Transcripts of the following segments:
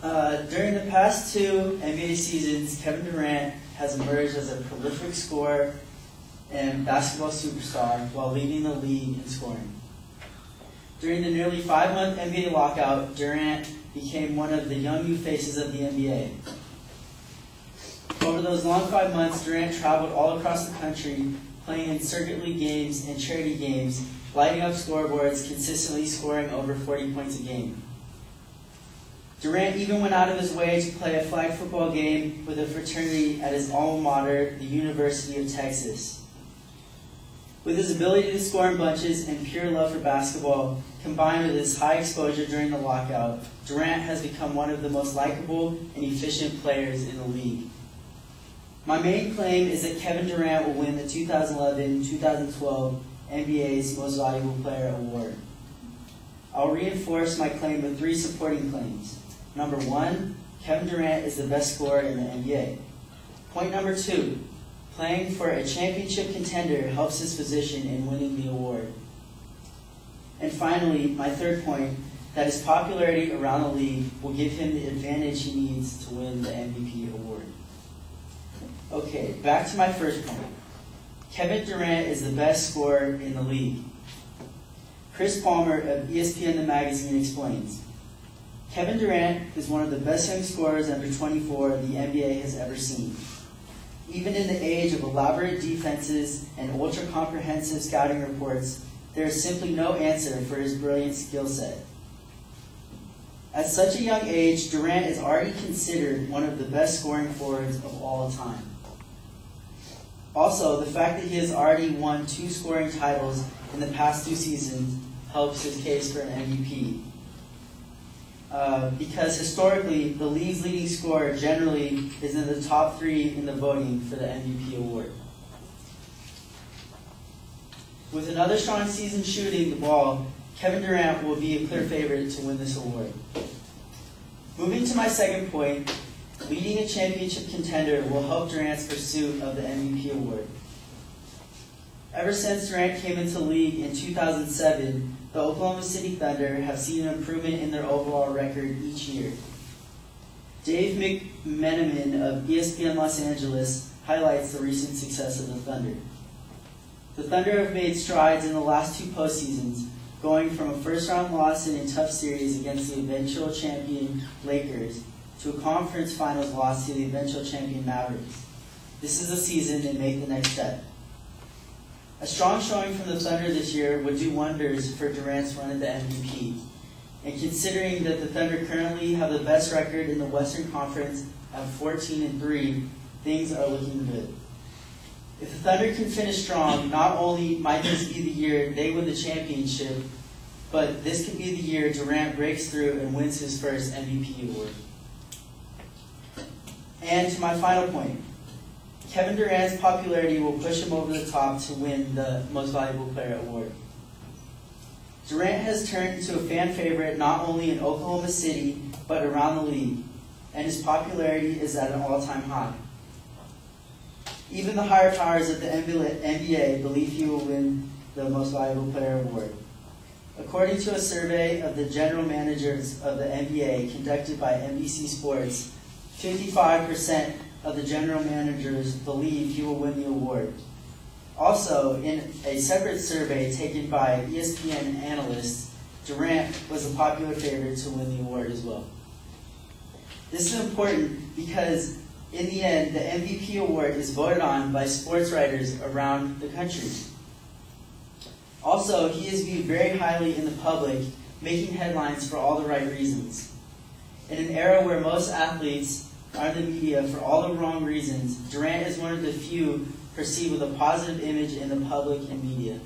During the past two NBA seasons, Kevin Durant has emerged as a prolific scorer and basketball superstar while leading the league in scoring. During the nearly 5-month NBA lockout, Durant became one of the young new faces of the NBA. Over those long 5 months, Durant traveled all across the country, playing in circuit league games and charity games, lighting up scoreboards, consistently scoring over 40 points a game. Durant even went out of his way to play a flag football game with a fraternity at his alma mater, the University of Texas. With his ability to score in bunches and pure love for basketball, combined with his high exposure during the lockout, Durant has become one of the most likable and efficient players in the league. My main claim is that Kevin Durant will win the 2011-2012 NBA's Most Valuable Player award. I'll reinforce my claim with 3 supporting claims. Number 1, Kevin Durant is the best scorer in the NBA. Point number 2, playing for a championship contender helps his position in winning the award. And finally, my third point, that his popularity around the league will give him the advantage he needs to win the MVP award. Okay, back to my first point. Kevin Durant is the best scorer in the league. Chris Palmer of ESPN The Magazine explains, Kevin Durant is one of the best young scorers under 24 the NBA has ever seen. Even in the age of elaborate defenses and ultra-comprehensive scouting reports, there is simply no answer for his brilliant skill set. At such a young age, Durant is already considered one of the best scoring forwards of all time. Also, the fact that he has already won 2 scoring titles in the past 2 seasons helps his case for an MVP. Because historically, the league's leading scorer generally is in the top 3 in the voting for the MVP award. With another strong season shooting the ball, Kevin Durant will be a clear favorite to win this award. Moving to my second point, leading a championship contender will help Durant's pursuit of the MVP award. Ever since Durant came into the league in 2007, the Oklahoma City Thunder have seen an improvement in their overall record each year. Dave McMenamin of ESPN Los Angeles highlights the recent success of the Thunder. The Thunder have made strides in the last 2 postseasons, going from a first-round loss in a tough series against the eventual champion Lakers to a conference finals loss to the eventual champion Mavericks. This is a season they make the next step. A strong showing from the Thunder this year would do wonders for Durant's run at the MVP. And considering that the Thunder currently have the best record in the Western Conference at 14-3, things are looking good. If the Thunder can finish strong, not only might this be the year they win the championship, but this could be the year Durant breaks through and wins his first MVP award. And to my final point, Kevin Durant's popularity will push him over the top to win the Most Valuable Player award. Durant has turned into a fan favorite not only in Oklahoma City, but around the league, and his popularity is at an all-time high. Even the higher powers of the NBA believe he will win the Most Valuable Player award. According to a survey of the general managers of the NBA conducted by NBC Sports, 55% of the general managers believe he will win the award. Also, in a separate survey taken by ESPN analysts, Durant was a popular favorite to win the award as well. This is important because, in the end, the MVP award is voted on by sports writers around the country. Also, he is viewed very highly in the public, making headlines for all the right reasons. In an era where most athletes are in the media for all the wrong reasons, Durant is one of the few perceived with a positive image in the public and media.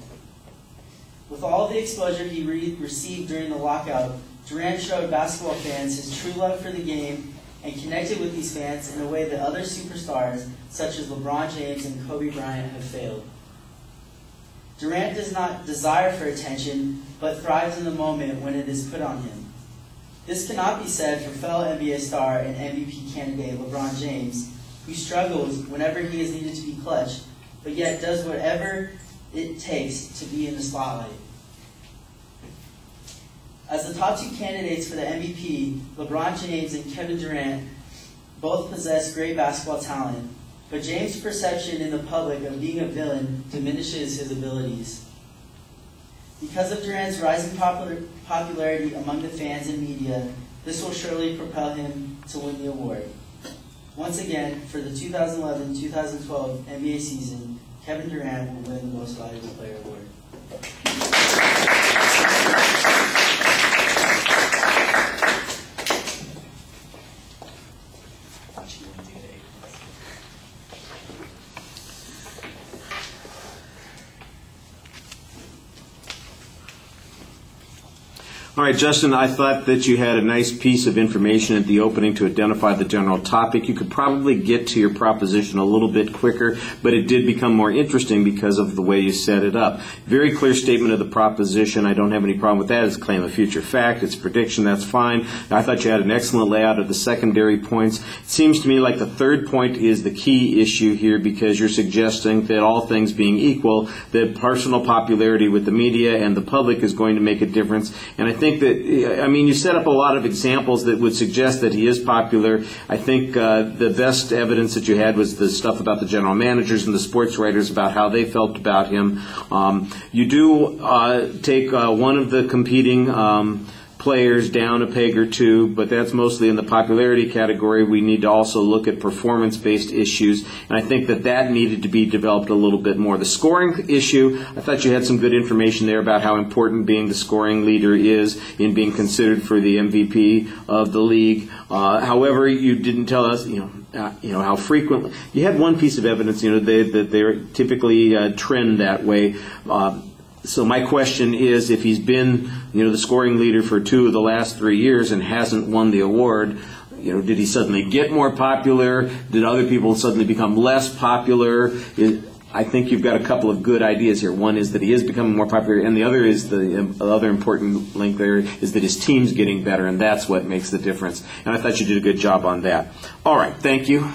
With all of the exposure he received during the lockout, Durant showed basketball fans his true love for the game and connected with these fans in a way that other superstars, such as LeBron James and Kobe Bryant, have failed. Durant does not desire for attention, but thrives in the moment when it is put on him. This cannot be said for fellow NBA star and MVP candidate LeBron James, who struggles whenever he is needed to be clutch, but yet does whatever it takes to be in the spotlight. As the top two candidates for the MVP, LeBron James and Kevin Durant both possess great basketball talent, but James' perception in the public of being a villain diminishes his abilities. Because of Durant's rising popularity among the fans and media, this will surely propel him to win the award. Once again, for the 2011-2012 NBA season, Kevin Durant will win the Most Valuable Player award. All right, Justin, I thought that you had a nice piece of information at the opening to identify the general topic. You could probably get to your proposition a little bit quicker, but it did become more interesting because of the way you set it up. Very clear statement of the proposition. I don't have any problem with that. It's a claim of future fact. It's prediction. That's fine. I thought you had an excellent layout of the secondary points. It seems to me like the third point is the key issue here because you're suggesting that all things being equal, that personal popularity with the media and the public is going to make a difference. And I think that, I mean, you set up a lot of examples that would suggest that he is popular. I think the best evidence that you had was the stuff about the general managers and the sports writers about how they felt about him. You do take one of the competing players down a peg or two, but that's mostly in the popularity category. We need to also look at performance-based issues, and I think that that needed to be developed a little bit more. The scoring issue, I thought you had some good information there about how important being the scoring leader is in being considered for the MVP of the league. However, you didn't tell us, how frequently. You had one piece of evidence, that they typically trend that way. So my question is, if he's been, the scoring leader for 2 of the last 3 years and hasn't won the award, did he suddenly get more popular? Did other people suddenly become less popular? I think you've got a couple of good ideas here. One is that he is becoming more popular, and the other is the other important link there is that his team's getting better, and that's what makes the difference. And I thought you did a good job on that. All right, thank you.